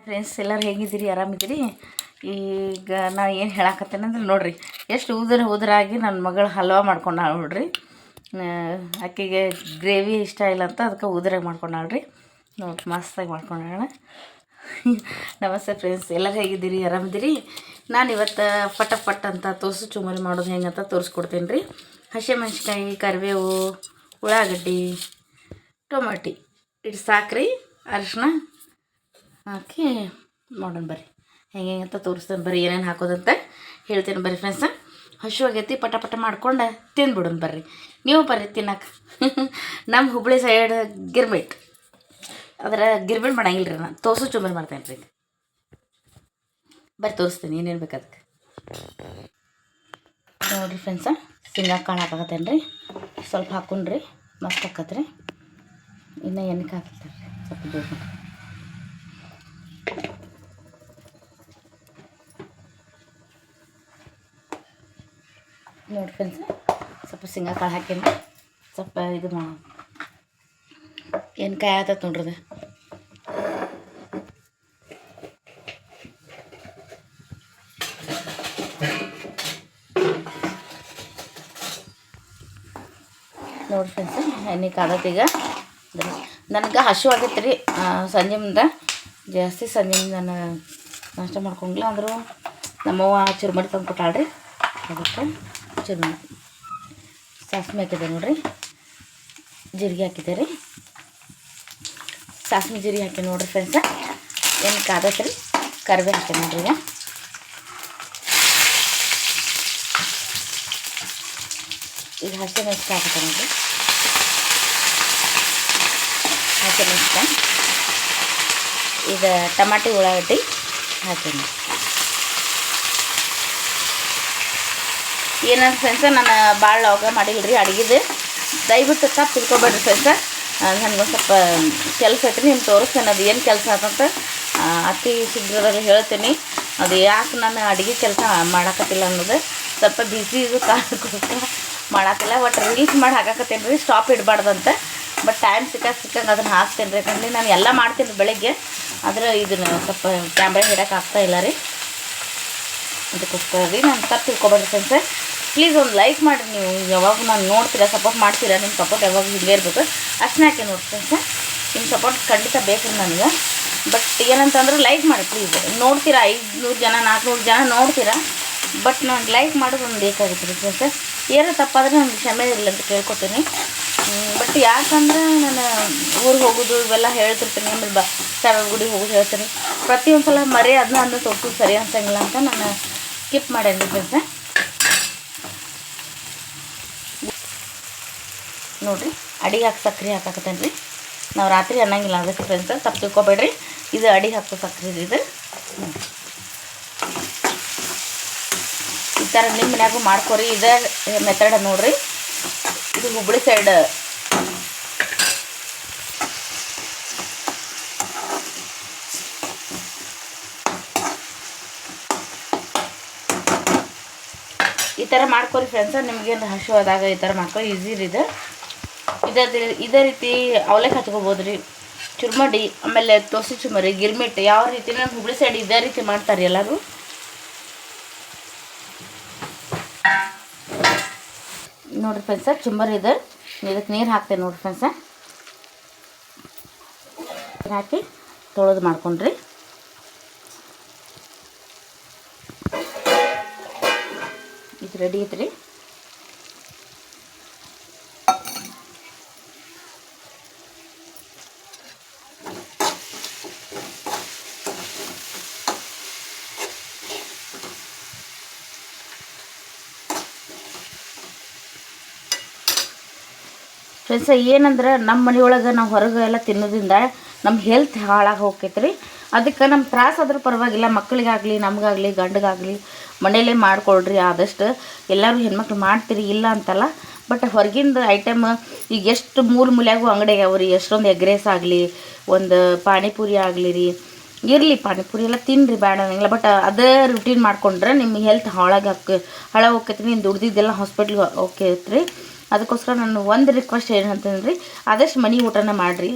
Friends ಎಲ್ಲರೂ ಹೇಗಿದ್ದೀರಿ? ಆರಾಮಿದ್ದೀರಿ? ಈಗ ನಾ ಏನು ಹೇಳಕತ್ತೇನಂದ್ರೆ ನೋಡಿರಿ, ಎಷ್ಟು ಉದುರಾಗಿ ನನ್ನ ಮಗಳು ಹಲ್ವಾ ಮಾಡ್ಕೊಂಡಾಳು ನೋಡ್ರಿ. ಆಕೆಗೆ ಗ್ರೇವಿ ಇಷ್ಟ ಇಲ್ಲ ಅಂತ ಅದಕ್ಕೆ ಉದುರಾಗಿ ಮಾಡ್ಕೊಂಡಾಳ್ರಿ. ನೋಡಿ ಮಸ್ತಾಗಿ ಮಾಡ್ಕೊಂಡಾಳ. ನಮಸ್ತೆ ಫ್ರೆಂಡ್ಸ್, ಎಲ್ಲರೂ ಹೇಗಿದ್ದೀರಿ? ಆರಾಮಿದ್ದೀರಿ? ನಾನು ಇವತ್ತು ಪಟ ಅಂತ ತೋಸು ಚುಮರಿ ಮಾಡೋದು ಹೆಂಗಂತ ತೋರಿಸ್ಕೊಡ್ತೀನಿ ರೀ. ಹಸಿಮೆಣ್ಸಿಕಾಯಿ, ಕರಿಬೇವು, ಉಳ್ಳಾಗಡ್ಡಿ, ಟೊಮಾಟಿ ಇಟ್ಟು ಸಾಕ್ರಿ, ಅರಿಶಿನ ಹಾಕಿ ಮಾಡೋಣ ಬರ್ರಿ. ಹೆಂಗೆ ಅಂತ ತೋರಿಸ್ತೇನೆ ಬರ್ರಿ, ಏನೇನು ಹಾಕೋದಂತ ಹೇಳ್ತೀನಿ ಬರ್ರಿ ಫ್ರೆಂಡ್ಸ. ಹಸಿವಾಗೈತಿ, ಪಟ ಮಾಡ್ಕೊಂಡು ತಿಂದ್ಬಿಡೋಣ ಬರ್ರಿ. ನೀವು ಬರ್ರಿ ತಿನ್ನಕ್ಕೆ. ನಮ್ಮ ಹುಬ್ಬಳ್ಳಿ ಸೈಡ್ ಗಿರ್ಮಿಟ್, ಅದರ ಗಿರ್ಮಿಟ್ ಮಾಡಂಗಿಲ್ಲ ರೀ, ನಾನು ತೋಸು ಚುಮರಿ ಮಾಡ್ತೇನೆ ರೀ. ಬರ್ರಿ ತೋರಿಸ್ತೀನಿ ಏನೇನು ಬೇಕು ಅದಕ್ಕೆ. ನೋಡಿರಿ ಫ್ರೆಂಡ್ಸ, ಶೇಂಗಾ ಕಾಳು ಹಾಕಾಕತ್ತೇನೆ ರೀ. ಸ್ವಲ್ಪ ಹಾಕೊಂಡ್ರಿ ಮಸ್ತ್ ಹಾಕತ್ರಿ. ಇನ್ನು ಎಣ್ಣೆ ಹಾಕ್ತಾರೆ ರೀ, ಸ್ವಲ್ಪ ಜೋರು. ನೋಡಿ ಫ್ರೆಂಡ್ಸ್, ಸ್ವಲ್ಪ ಶೇಂಗಾ ಕಾಳು ಹಾಕೇನಿ. ಸ್ವಲ್ಪ ಇದು ಎಣ್ಕಾಯಿ ಆತತ್ ನೋಡ್ರಿ ಅದು. ನೋಡಿ ಫ್ರೆಂಡ್ಸ್, ಎಣ್ಣೆ ಕಾದತ್ತೀಗ. ನನಗೆ ಹಸಿವಾಗೈತೆ ರೀ. ಸಂಜೆ ಜಾಸ್ತಿ ನಾನು ನಾಷ್ಟ ಮಾಡ್ಕೊಂಡಿಲ್ಲ. ಅಂದರೂ ನಮ್ಮವ್ವ ಚುರುಮರಿ ತಂದು ಕೊಟ್ಟಾಳ್ರಿ, ಅದಕ್ಕೆ ಚುರುಮರಿ. ಸಾಸ್ಮಿ ಹಾಕಿದೆ ನೋಡಿರಿ, ಜೀರಿಗೆ ಹಾಕಿದೆ ರೀ. ಸಾಸ್ಮಿ ಜೀರಿಗೆ ಹಾಕಿ ನೋಡಿರಿ ಫ್ರೆಂಡ್ಸ. ಏನು ಕಾದತ್ತೆ ರೀ, ಕರಿಬೇವು ಹಾಕಿ ನೋಡ್ರಿ. ಈಗ ಹಸಿಮೆಣ್ಸಿಕಾಯಿ ಹಾಕತ್ತೆ ನೋಡಿರಿ. ಹಸಿಮೆಣ್ಸಿಕಾಯಿ, ಈಗ ಟಮಾಟಿ, ಉಳ್ಳಾಗಡ್ಡಿ ಹಾಕೀನಿ. ಏನಂತ ಫ್ರೆಂಡ್ಸ, ನಾನು ಭಾಳ ಲಾಗ ಮಾಡಿಲ್ಲ ರೀ ಅಡುಗೆದು. ದಯವಿಟ್ಟು ತಪ್ಪು ತಿಳ್ಕೊಬೇಡ್ರಿ ಫ್ರೆಂಡ್ಸ. ನನಗೊಂದು ಸ್ವಲ್ಪ ಕೆಲಸ ಐತ್ರಿ, ನಿಮ್ಗೆ ತೋರಿಸ್ತೇನೆ ಅದು ಏನು ಕೆಲಸ ಆತಂತ ಅತಿ ಶೀಘ್ರದಲ್ಲಿ ಹೇಳ್ತೀನಿ. ಅದು ಯಾಕೆ ನಾನು ಅಡುಗೆ ಕೆಲಸ ಮಾಡಾಕತ್ತಿಲ್ಲ ಅನ್ನೋದು, ಸ್ವಲ್ಪ ಬಿಸಿ ಇದು ಕಾರಣಕ್ಕೋಸ್ಕರ ಮಾಡಾಕಿಲ್ಲ. ಬಟ್ ರೀಲ್ಸ್ ಮಾಡಿ ಹಾಕಾಕತ್ತೇನೆ ರೀ, ಸ್ಟಾಪ್ ಇಡಬಾರ್ದಂತ. ಬಟ್ ಟೈಮ್ ಸಿಕ್ಕಂಗೆ ಅದನ್ನು ಹಾಕ್ತೇನೆ ರೀ. ಯಾಕಂದರೆ ನಾನು ಎಲ್ಲ ಮಾಡ್ತೀನಿ ಬೆಳಗ್ಗೆ, ಆದರೆ ಇದನ್ನು ಸ್ವಲ್ಪ ಕ್ಯಾಮ್ರಾ ಹಿಡಕ್ಕೆ ಆಗ್ತಾಯಿಲ್ಲ ರೀ. ಅದಕ್ಕೋಸ್ಕರ ರೀ, ನಾನು ತಪ್ಪು ತಿಳ್ಕೊಬೇಡ್ರಿ ಫ್ರೆಂಡ್ಸ. ಪ್ಲೀಸ್ ಒಂದು ಲೈಕ್ ಮಾಡಿರಿ. ನೀವು ಯಾವಾಗ ನಾನು ನೋಡ್ತೀರಾ, ಸಪೋರ್ಟ್ ಮಾಡ್ತೀರಾ. ನಿಮ್ಮ ಸಪೋರ್ಟ್ ಯಾವಾಗ ಹಿಂಗೆ ಇರಬೇಕು ಅಷ್ಟನ್ನ ಹಾಕಿ ನೋಡಿ ಫ್ರೆಂಡ್ಸ. ನಿಮ್ಮ ಸಪೋರ್ಟ್ ಖಂಡಿತ ಬೇಕು ನನಗೆ. ಬಟ್ ಏನಂತಂದ್ರೆ ಲೈಕ್ ಮಾಡಿ ಪ್ಲೀಸ್. ನೋಡ್ತೀರಾ 500 ಜನ 400 ಜನ ನೋಡ್ತೀರಾ, ಬಟ್ ನನಗೆ ಲೈಕ್ ಮಾಡೋದು ಒಂದು ಬೇಕಾಗುತ್ತೆ ರೀ ಫ್ರೆಂಡ್ಸ. ಏನೋ ತಪ್ಪಾದರೆ ನನಗೆ ಕ್ಷಮೆ ಇರಲಿ ಅಂತ ಕೇಳ್ಕೊತೀನಿ. ಬಟ್ ಯಾಕಂದ್ರೆ ನಾನು ಊರಿಗೆ ಹೋಗೋದು ಇವೆಲ್ಲ ಹೇಳ್ತಿರ್ತೀನಿ, ಆಮೇಲೆ ಸಾವಿರ ಗುಡಿಗೆ ಹೋಗೋದು ಹೇಳ್ತೀನಿ. ಪ್ರತಿಯೊಂದು ಸಲ ಮರಿ ಅದನ್ನ ತೋರಿಸೋದು ಸರಿ ಅನ್ಸಂಗಿಲ್ಲ ಅಂತ ನಾನು ಸ್ಕಿಪ್ ಮಾಡೇನಿ ರೀ ಫ್ರೆಂಡ್ಸ. ನೋಡಿರಿ, ಅಡಿಗೆ ಹಾಕಿ ಸಕ್ರೆ ಹಾಕಾಕತ್ತೇನೆ ರೀ. ನಾವು ರಾತ್ರಿ ಅನ್ನಂಗಿಲ್ಲ ಅದಕ್ಕೆ ಫ್ರೆಂಡ್ಸ, ತಪ್ಪು ತಿಳ್ಕೊಬೇಡ್ರಿ. ಇದು ಅಡಿಗೆ ಹಾಕೋ ಸಕ್ರೆ ರೀ ಇದು. ಈ ಥರ ನಿಮ್ಮ ಮನ್ಯಾಗೂ ಮಾಡ್ಕೊರಿ. ಇದೇ ಮೆಥಡ್ ನೋಡಿರಿ. ಇದು ಹುಬ್ಬಳ್ಳಿ ಸೈಡ್ ಈ ಥರ ಮಾಡ್ಕೊರಿ ಫ್ರೆಂಡ್ಸ. ನಿಮಗೇನು ಹಸಿವಾದಾಗ ಈ ಥರ ಮಾಡ್ಕೊ, ಈಸಿ ರೀ ಇದು. ಇದೇ ರೀತಿ ಅವಲಕ್ಕಿ ಹಚ್ಕೋಬೋದು ರೀ, ಚುರ್ಮಡಿ, ಆಮೇಲೆ ತೋಸೆ ಚುಮರಿ, ಗಿರ್ಮಿಟ್, ಯಾವ ರೀತಿ ನಮ್ಮ ಹುಬ್ಬಳ್ಳಿ ಸೈಡ್ ಇದೇ ರೀತಿ ಮಾಡ್ತಾರೆ ಎಲ್ಲರೂ. ನೋಡಿರಿ ಫ್ರೆಂಡ್ಸ, ಚುಮ್ಮರಿ ಇದೆ. ಇದಕ್ಕೆ ನೀರು ಹಾಕ್ತೇನೆ ನೋಡಿರಿ ಫ್ರೆಂಡ್ಸ. ಹಾಕಿ ತೊಳೆದು ಮಾಡ್ಕೊಂಡ್ರಿ. ಇದು ರೆಡಿ ಐತ್ರಿ. ಫ್ರೆಂಡ್ಸ, ಏನಂದ್ರೆ ನಮ್ಮ ಮನೆಯೊಳಗೆ ನಾವು ಹೊರಗೆ ಎಲ್ಲ ತಿನ್ನೋದ್ರಿಂದ ನಮ್ಮ ಹೆಲ್ತ್ ಹಾಳಾಗಿ ಹೋಗ್ತೈತೆ ರೀ. ಅದಕ್ಕೆ ನಮ್ಮ ತ್ರಾಸಾದ್ರೂ ಪರವಾಗಿಲ್ಲ, ಮಕ್ಕಳಿಗಾಗಲಿ ನಮಗಾಗಲಿ ಗಂಡಗಾಗಲಿ ಮನೆಯಲ್ಲೇ ಮಾಡ್ಕೊಳ್ರಿ. ಆದಷ್ಟು ಎಲ್ಲರೂ ಹೆಣ್ಮಕ್ಳು ಮಾಡ್ತೀರಿ, ಇಲ್ಲ ಅಂತಲ್ಲ. ಬಟ್ ಹೊರಗಿಂದ ಐಟಮ್ ಈಗ ಎಷ್ಟು ಮೂಲೆಯಾಗೂ ಅಂಗಡಿ ಆಗ್ಯಾವ ರೀ. ಎಷ್ಟೊಂದು ಎಗ್ ರೈಸ್ ಆಗಲಿ, ಒಂದು ಪಾನಿಪುರಿ ಆಗಲಿ ರೀ, ಇರಲಿ ಪಾನಿಪುರಿ ಎಲ್ಲ ತಿನ್ನಿರಿ, ಬೇಡ ಅನ್ನಂಗಿಲ್ಲ. ಬಟ್ ಅದೇ ರುಟೀನ್ ಮಾಡ್ಕೊಂಡ್ರೆ ನಿಮ್ಮ ಹೆಲ್ತ್ ಹಾಳಾಗಿ ಹೋಗ್ತೈತಿ. ನೀನು ದುಡ್ದಿದ್ದೆಲ್ಲ ಹಾಸ್ಪಿಟ್ಲಿಗೆ ಹೋಗ್ತೈತೆ ರೀ. ಅದಕ್ಕೋಸ್ಕರ ನಾನು ಒಂದು ರಿಕ್ವೆಸ್ಟ್ ಏನಂತಂದ್ರೆ ರೀ, ಆದಷ್ಟು ಮನೆ ಊಟನ ಮಾಡಿರಿ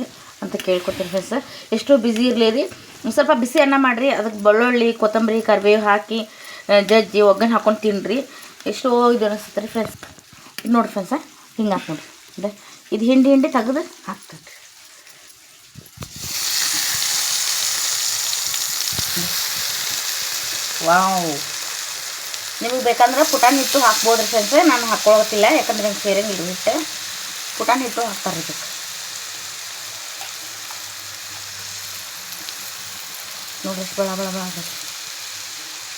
ಅಂತ ಕೇಳ್ಕೊತೀನಿ ಫ್ರೆಂಡ್ಸ್. ಎಷ್ಟೋ ಬ್ಯುಸಿ ಇರಲಿ ರೀ, ಒಂದು ಸ್ವಲ್ಪ ಬಿಸಿ ಅನ್ನ ಮಾಡಿರಿ, ಅದಕ್ಕೆ ಬೆಳ್ಳುಳ್ಳಿ ಕೊತ್ತಂಬರಿ ಕರಿಬೇವು ಹಾಕಿ ಜಜ್ಜಿ ಒಗ್ಗರಣೆ ಹಾಕ್ಕೊಂಡು ತಿನ್ನಿರಿ. ಎಷ್ಟೋ ಇದು ಅನಿಸುತ್ತೆ ರೀ ಫ್ರೆಂಡ್ಸ್. ಇದು ನೋಡಿ ಫ್ರೆಂಡ್ಸ, ಹಿಂಗೆ ಹಾಕಿ ನೋಡಿರಿ. ಅಂದರೆ ಇದು ಹಿಂಡಿ ತೆಗೆದು ಹಾಕ್ತದೆ. ವಾವ್, ನಿಮಗೆ ಬೇಕಂದ್ರೆ ಪುಟಾಣಿ ಹಿಟ್ಟು ಹಾಕ್ಬೋದ್ರಿ ಫ್ರೆಂಡ್ಸ್. ನಾನು ಹಾಕ್ಕೊಳತ್ತಿಲ್ಲ, ಯಾಕಂದ್ರೆ ನಂಗೆ ಸೇರಂಗಿಲ್ಲ ಹಿಟ್ಟು. ಪುಟಾಣಿ ಹಿಟ್ಟು ಹಾಕ್ತಾರೆ ಇದಕ್ಕೆ. ನೋಡ್ರಿ ಬಳ ಬಳ ಬಳ ಆಗತ್ತೆ.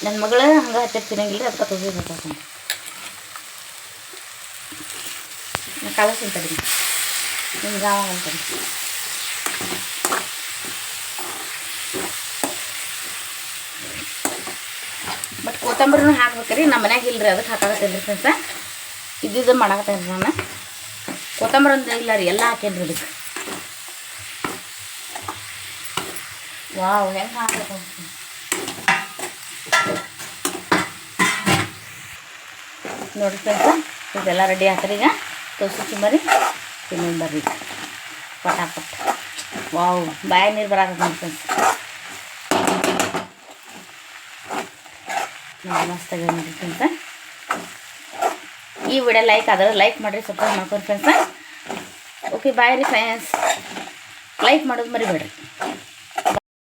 ನನ್ನ ಮಗಳು ಹಂಗೆ ಹಚ್ಚಿ ತಿನ್ನಂಗಿಲ್ಲ, ಅದಕ್ಕೆ ತೆಗಿಬೇಕಾಗ್ತದೆ. ನಾನು ಕಲಸಿ ತಡಿ ಹಿಂಗೆ ಅಂತೀನಿ. ಬಟ್ ಕೊತ್ತಂಬರಿನೂ ಹಾಕ್ಬೇಕ್ರಿ. ನಮ್ಮ ಮನ್ಯಾಗ ಇಲ್ಲರಿ, ಅದಕ್ಕೆ ಹಾಕಾಕತ್ತೇನೆ ರೀ ಫ್ರೆಂಡ್ಸ. ಇದ್ದಿದ್ದು ಮಾಡಾಕತ್ತೇನೆ ರೀ ನಾನು. ಕೊತ್ತಂಬರಿ ಅಂದ್ರೆ ಇಲ್ಲ ರೀ, ಎಲ್ಲ ಹಾಕೇನಿ ರೀ ಅದಕ್ಕೆ. ವಾವ್, ಹೆಂಗೆ ಹಾಕ್ಬೇಕು ನೋಡಿ ಫ್ರೆಂಡ್ಸ. ಇದೆಲ್ಲ ರೆಡಿ ಹಾಕ್ರಿ. ಈಗ ತೋರಿಸಿ ಬರ್ರಿ, ತಿನ್ನೋಣ ಬರ್ರಿ ಪಟಾಪಟ್. ವಾವ್, ಬಾಯ ನೀರು ಬರಾಕತ್ತ ನೋಡಿ ಫ್ರೆಂಡ್ಸ್. ನೋಡಿ ಮಸ್ತಾಗಿ ನೋಡಿ ಫ್ರೆಂಡ್ಸ. ಈ ವಿಡಿಯೋ ಲೈಕ್ ಆದರೆ ಲೈಕ್ ಮಾಡಿರಿ, ಸಬ್ಸ್ಕ್ರೈಬ್ ಮಾಡ್ಕೊಂಡು ಫ್ರೆಂಡ್ಸ. ಓಕೆ ಬಾಯ್ ರೀ ಫ್ರೆಂಡ್ಸ್. ಲೈಕ್ ಮಾಡೋದು ಮರಿಬೇಡ್ರಿ.